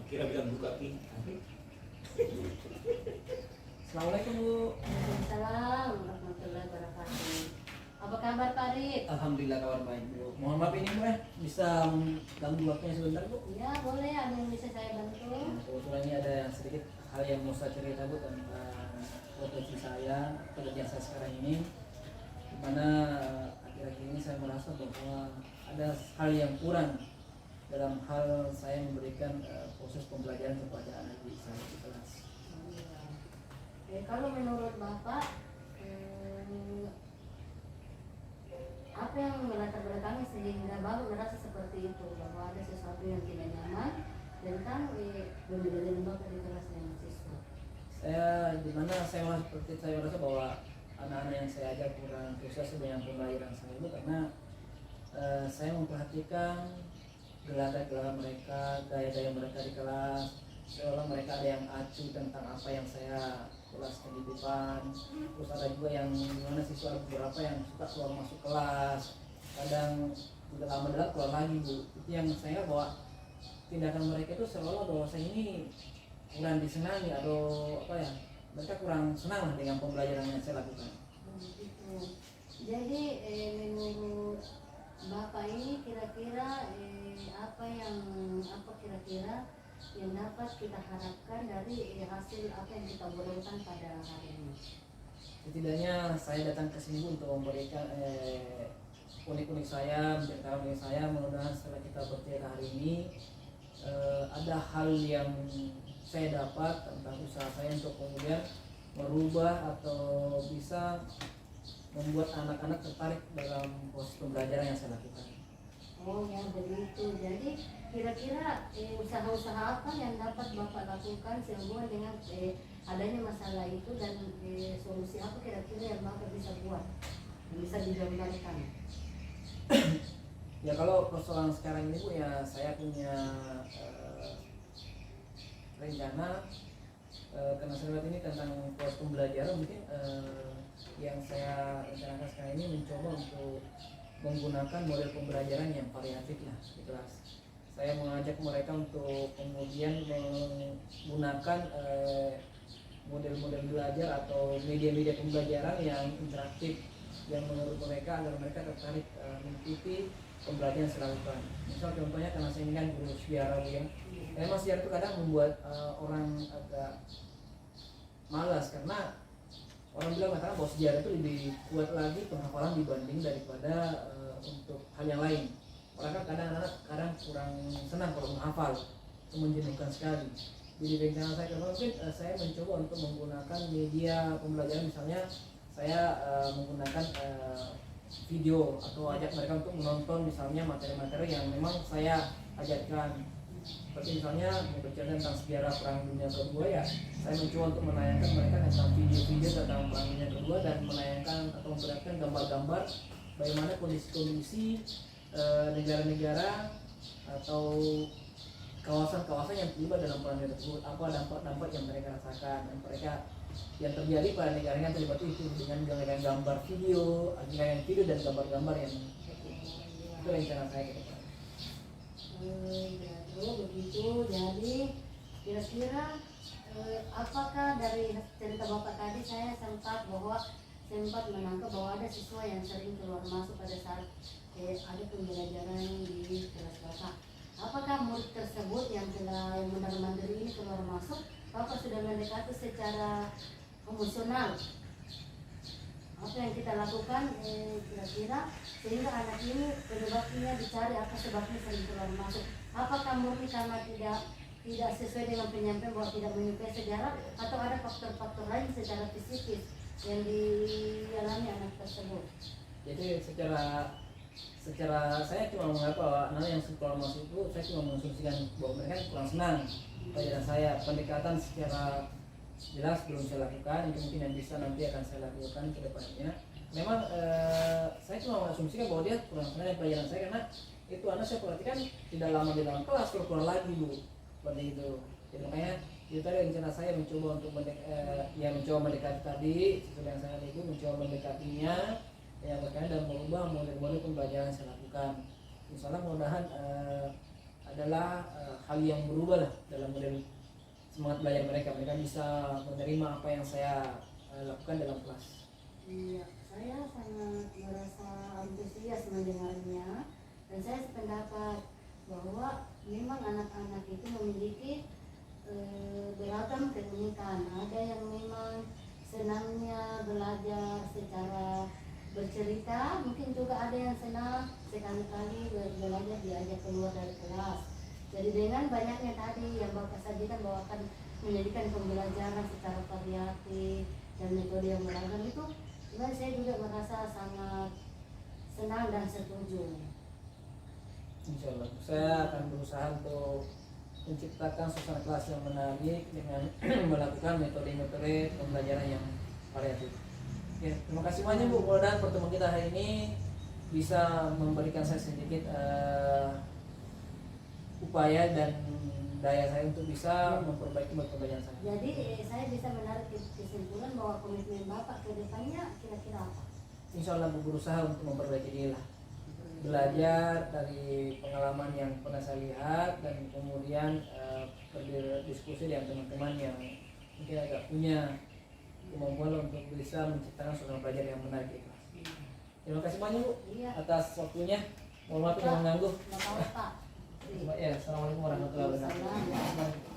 Kira bilang buka pi. Assalamualaikum Bu. Waalaikumsalam warahmatullahi wabarakatuh. Apa kabar Pak Rit? Alhamdulillah kabar baik Bu. Mohon maaf ini Bu bisa ganggu waktunya sebentar Bu. Ya boleh, ada yang bisa saya bantu? Kebetulan ini ada yang sedikit hal yang mau saya cerita Bu tentang potensi saya, pekerjaan saya sekarang ini. Dimana akhir-akhir ini saya merasa bahwa ada hal yang kurang dalam hal saya memberikan proses pembelajaran kepada anak didik saya di kelas. Kalau menurut Bapak, apa yang melatar belakangi sehingga Bapak merasa seperti itu, bahwa ada sesuatu yang tidak nyaman tentang pembelajaran Bapak di kelas dengan siswa? Saya dimana saya merasa bahwa anak-anak yang saya ajar kurang sukses dengan pembelajaran saya itu karena saya memperhatikan gelagat-gelagat mereka, gaya-gaya mereka di kelas, seolah mereka ada yang acuh tentang apa yang saya kelaskan di depan. Terus ada juga yang mana siswa beberapa yang suka keluar masuk kelas, kadang tidak lama dalam keluar lagi Bu. Itu yang saya bahwa tindakan mereka itu seolah bahwa saya ini kurang disenangi atau apa ya, mereka kurang senang dengan pembelajaran yang saya lakukan. Jadi menurut Bapak ini kira-kira apa kira-kira yang dapat kita harapkan dari hasil apa yang kita obrolkan pada hari ini? Setidaknya saya datang ke sini untuk memberikan unik-unik saya, menceritakan unik saya. Mudah-mudahan setelah kita bercerita hari ini ada hal yang saya dapat tentang usaha saya untuk kemudian merubah atau bisa membuat anak-anak tertarik dalam proses pembelajaran yang saya lakukan. Oh ya begitu. Jadi kira-kira usaha-usaha apa yang dapat Bapak lakukan sehubungan dengan adanya masalah itu, dan solusi apa kira-kira yang Bapak bisa buat, yang bisa digambarkan? Ya kalau persoalan sekarang ini Bu ya, saya punya rencana karena saya lihat ini tentang proses pembelajaran, mungkin yang saya rencanakan sekarang ini mencoba untuk menggunakan model pembelajaran yang variatif lah di kelas. Saya mengajak mereka untuk kemudian menggunakan model-model belajar atau media-media pembelajaran yang interaktif, yang menurut mereka agar mereka tertarik mengikuti pembelajaran yang saya lakukan. Misal contohnya karena saya ini kan guru sejarah ya, memang sejarah itu kadang membuat orang agak malas karena orang bilang karena bahwa sejarah itu lebih kuat lagi penghafalan dibanding daripada untuk hal yang lain. Orang kan kadang kurang senang kalau menghafal, itu menjenuhkan sekali. Jadi rencana saya mungkin saya mencoba untuk menggunakan media pembelajaran, misalnya saya menggunakan video atau ajak mereka untuk menonton misalnya materi-materi yang memang saya ajarkan. Seperti misalnya berbicara tentang sejarah Perang Dunia Kedua ya, saya mencoba untuk menayangkan mereka tentang video-video tentang Perang Dunia Kedua dan menayangkan atau memperlihatkan gambar-gambar bagaimana kondisi-kondisi negara-negara atau kawasan-kawasan yang terlibat dalam perang tersebut, apa dampak-dampak yang mereka rasakan dan mereka yang terjadi pada negara yang terlibat itu dengan gambar video, dengan video dan gambar-gambar yang itu rencana saya ke depan. Begitu. Jadi kira-kira apakah dari cerita Bapak tadi saya sempat menangkap bahwa ada siswa yang sering keluar masuk pada saat ada pembelajaran di kelas Bapak. Apakah murid tersebut yang benar-benar ini keluar masuk, Bapak sudah mendekati secara emosional? Apa yang kita lakukan kira-kira sehingga anak ini penyebabnya dicari apa sebabnya sering keluar masuk? Apakah murni karena tidak sesuai dengan penyampaian bahwa tidak menyukai sejarah, atau ada faktor-faktor lain secara psikis yang dialami anak tersebut? Jadi secara saya cuma menganggap bahwa anak yang keluar masuk itu saya cuma mengasumsikan bahwa mereka kurang senang pelajaran saya. Pendekatan secara jelas belum saya lakukan, itu mungkin yang bisa nanti akan saya lakukan ke depannya. Memang saya cuma mengasumsikan bahwa dia kurang senang dengan pelajaran saya karena itu anak saya perhatikan tidak lama di dalam kelas keluar lagi Bu, seperti itu. Jadi makanya itu tadi rencana saya mencoba untuk mencoba mendekati tadi seperti yang saya itu, mencoba mendekatinya yang berkaitan dan merubah model-model pembelajaran yang saya lakukan. Misalnya mudah-mudahan adalah hal yang berubah lah dalam model semangat belajar mereka. Mereka bisa menerima apa yang saya lakukan dalam kelas. Iya, saya sangat merasa antusias mendengarnya, dan saya sependapat bahwa memang anak-anak itu memiliki beragam keunikan. Ada yang memang senangnya belajar secara bercerita, mungkin juga ada yang senang sekali-kali belajar diajak keluar dari kelas. Jadi dengan banyaknya tadi yang Bapak sajikan bahwa akan menjadikan pembelajaran secara variatif dan metode yang beragam itu, saya juga merasa sangat senang dan setuju. Insya Allah, saya akan berusaha untuk menciptakan suasana kelas yang menarik dengan melakukan metode-metode pembelajaran yang variatif. Ya, terima kasih banyak Bu. Mudah-mudahan pertemuan kita hari ini bisa memberikan saya sedikit upaya dan daya saya untuk bisa memperbaiki pembelajaran saya. Jadi saya bisa menarik kesimpulan bahwa komitmen Bapak ke depannya kira-kira apa? Insya Allah Bu berusaha untuk memperbaiki diri lah. Belajar dari pengalaman yang pernah saya lihat dan kemudian berdiskusi dengan teman-teman yang mungkin agak punya kemampuan untuk bisa menciptakan suasana belajar yang menarik di kelas. Terima kasih banyak Bu atas waktunya. Mohon maaf yang mengganggu. Bapak. Ya, assalamualaikum warahmatullahi wabarakatuh.